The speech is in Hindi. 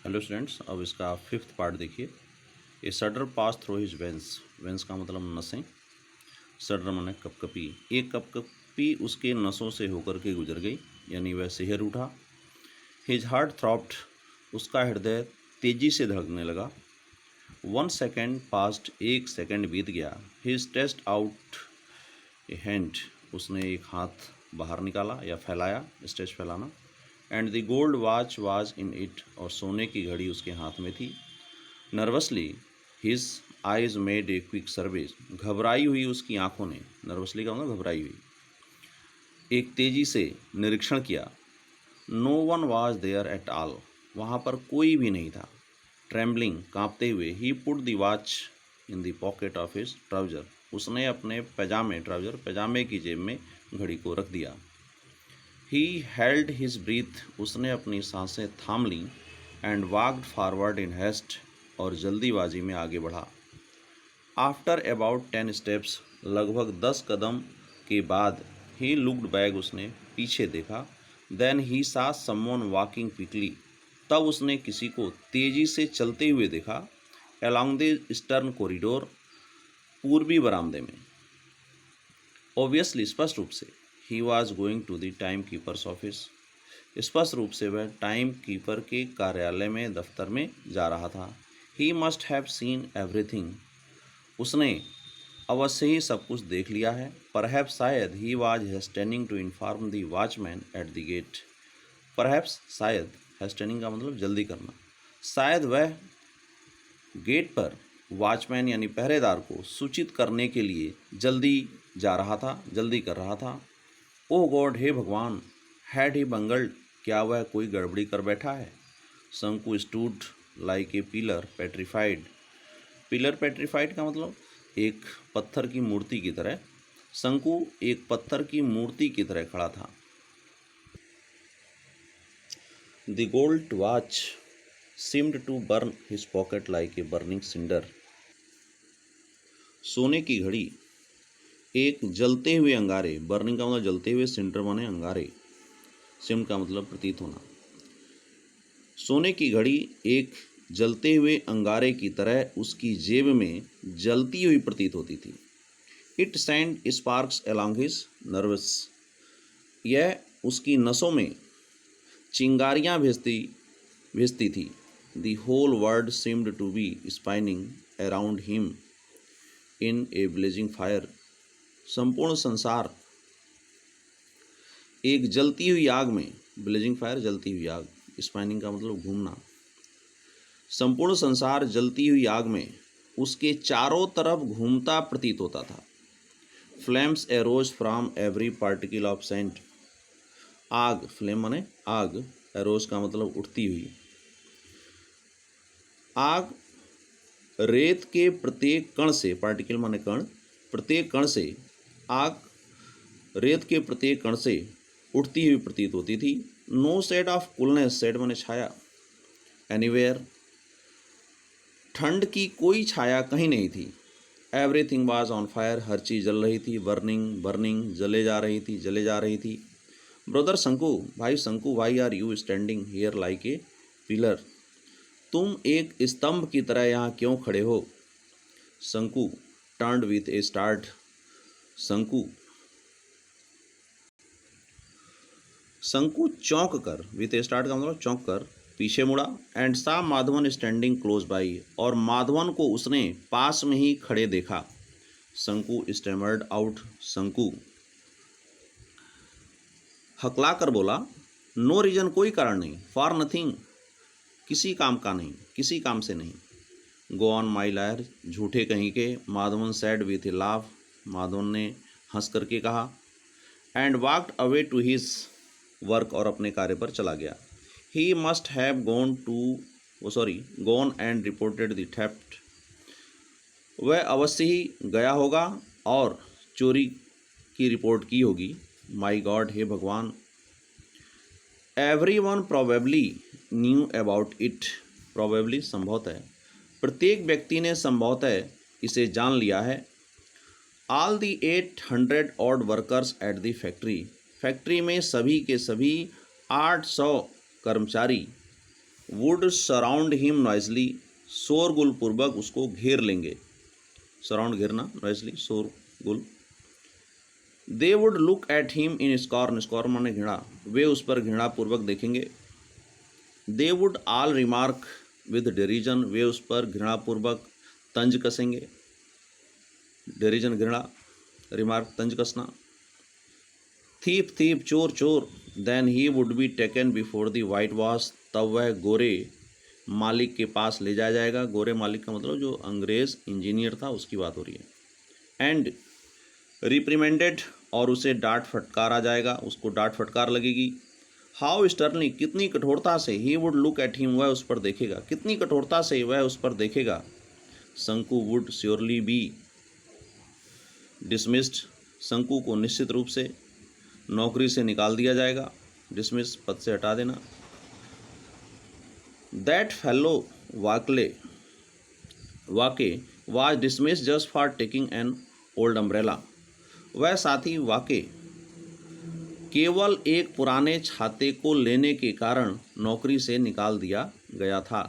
हेलो स्टूडेंट्स, अब इसका फिफ्थ पार्ट देखिए। A shudder pass through his veins. Veins का मतलब नसें। सडर माने कपकपी। एक कपकपी उसके नसों से होकर के गुजर गई, यानी वह सिहर उठा। His heart throbbed. उसका हृदय तेजी से धड़कने लगा। 1 सेकेंड पास्ट। एक सेकेंड बीत गया। ही स्ट्रेच्ड आउट ए हैंड। उसने एक हाथ बाहर निकाला या फैलाया, स्ट्रेच फैलाना। And the gold watch was in it. और सोने की घड़ी उसके हाथ में थी। Nervously his eyes made a quick service. घबराई हुई उसकी आंखों ने, नर्वसली का मतलब घबराई हुई, एक तेजी से निरीक्षण किया। No one was there at all. वहाँ पर कोई भी नहीं था। ट्रेम्बलिंग, कांपते हुए, he put the watch in the pocket of his trouser. उसने अपने पैजामे की जेब में घड़ी को रख दिया। He held his breath. उसने अपनी सांसें थाम लीं। And walked forward in haste. और जल्दीबाजी में आगे बढ़ा। After about 10 steps. लगभग 10 कदम के बाद, ही लुक्ड बैक। उसने पीछे देखा। देन ही सा समवन वॉकिंग क्विकली। तब उसने किसी को तेजी से चलते हुए देखा। Along the eastern corridor. पूर्वी बरामदे में। ऑब्वियसली, स्पष्ट रूप से, he was going to the time keeper's office. स्पष्ट रूप से वह टाइम कीपर के कार्यालय में, दफ्तर में जा रहा था। ही मस्ट हैव सीन एवरीथिंग। उसने अवश्य ही सब कुछ देख लिया है। परहैप्स, शायद, he was hastening to inform the watchman at the gate. Perhaps, शायद, हेस्टेनिंग का मतलब जल्दी करना। शायद वह गेट पर वॉचमैन यानी पहरेदार को सूचित करने के लिए जल्दी कर रहा था। ओह गॉड, हे भगवान। Had he bungled. क्या वह कोई गड़बड़ी कर बैठा है? Shanku stood like a pillar petrified. Pillar petrified का मतलब एक पत्थर की मूर्ति की तरह। शंकु एक पत्थर की मूर्ति की तरह खड़ा था। The gold watch seemed to burn his pocket like a burning cinder. सोने की घड़ी एक जलते हुए अंगारे, बर्निंग का मतलब जलते हुए, सिंडर माने अंगारे, सिम का मतलब प्रतीत होना। सोने की घड़ी एक जलते हुए अंगारे की तरह उसकी जेब में जलती हुई प्रतीत होती थी। It send sparks along his nerves. यह उसकी नसों में चिंगारियाँ भेजती थी। The whole world seemed to be spinning around him in a blazing fire. संपूर्ण संसार एक जलती हुई आग में, ब्लेजिंग फायर जलती हुई आग, स्पाइनिंग का मतलब घूमना। संपूर्ण संसार जलती हुई आग में उसके चारों तरफ घूमता प्रतीत होता था। Flames arose from every particle of scent. आग, फ्लेम माने आग, एरोज का मतलब उठती हुई। आग रेत के प्रत्येक कण से, पार्टिकल माने कण, प्रत्येक कण से, आग रेत के प्रत्येक कण से उठती हुई प्रतीत होती थी। No shade of coolness, shade माने छाया, एनीवेयर, ठंड की कोई छाया कहीं नहीं थी। एवरीथिंग वाज ऑन फायर, हर चीज़ जल रही थी। बर्निंग, बर्निंग, जले जा रही थी। ब्रदर शंकु, भाई Shanku, why are you standing here like a pillar. तुम एक स्तंभ की तरह यहाँ क्यों खड़े हो? शंकु टर्न्ड विथ ए स्टार्ट। शंकु चौंक कर, विथ ए स्टार्ट का मतलब चौंक कर, पीछे मुड़ा। एंड सा माधवन स्टैंडिंग क्लोज बाई। और माधवन को उसने पास में ही खड़े देखा। शंकु स्टैमर्ड आउट। शंकु हकला कर बोला। नो रीजन, कोई कारण नहीं। फॉर नथिंग, किसी काम का नहीं, किसी काम से नहीं। गो ऑन माई लायर, झूठे कहीं के। Madhavan said with a laugh. Madhavan ने हंस करके कहा। And walked away to his work, और अपने कार्य पर चला गया। He must have gone and reported the theft. वह अवश्य ही गया होगा और चोरी की रिपोर्ट की होगी। माई गॉड, हे भगवान। Every one probably knew about it. Probably संभवतः, प्रत्येक व्यक्ति ने संभवतः इसे जान लिया है। All the 800 odd workers at the factory. Factory में सभी के सभी 800 कर्मचारी। वुड सराउंड हिम नॉइजली, शोरगुल पूर्वक उसको घेर लेंगे। सराउंड घेरना, नॉइजली शोरगुल। They would look at him in scorn, scorn माने घृणा, वे उस पर घृणापूर्वक देखेंगे। They would all remark with derision, वे उस पर घृणापूर्वक तंज कसेंगे। डेरिजन घृणा, रिमार्क तंज कसना। थीप थीप, चोर चोर। Then he would be taken before the white wash, तब वह गोरे मालिक के पास ले जाया जाएगा। गोरे मालिक का मतलब जो अंग्रेज इंजीनियर था उसकी बात हो रही है। एंड रिप्रीमेंडेड, और उसे डांट फटकारा जाएगा, उसको डांट फटकार लगेगी। हाउ स्टर्नली, कितनी कठोरता से। He would look at him, वह उस पर देखेगा, कितनी कठोरता से वह उस पर देखेगा। शंकु वुड श्योरली बी डिसमिस्ड, शंकु को निश्चित रूप से नौकरी से निकाल दिया जाएगा। डिसमिस, पद से हटा देना। That fellow Wakley was dismissed just for taking an old umbrella, वह साथी वाके केवल एक पुराने छाते को लेने के कारण नौकरी से निकाल दिया गया था।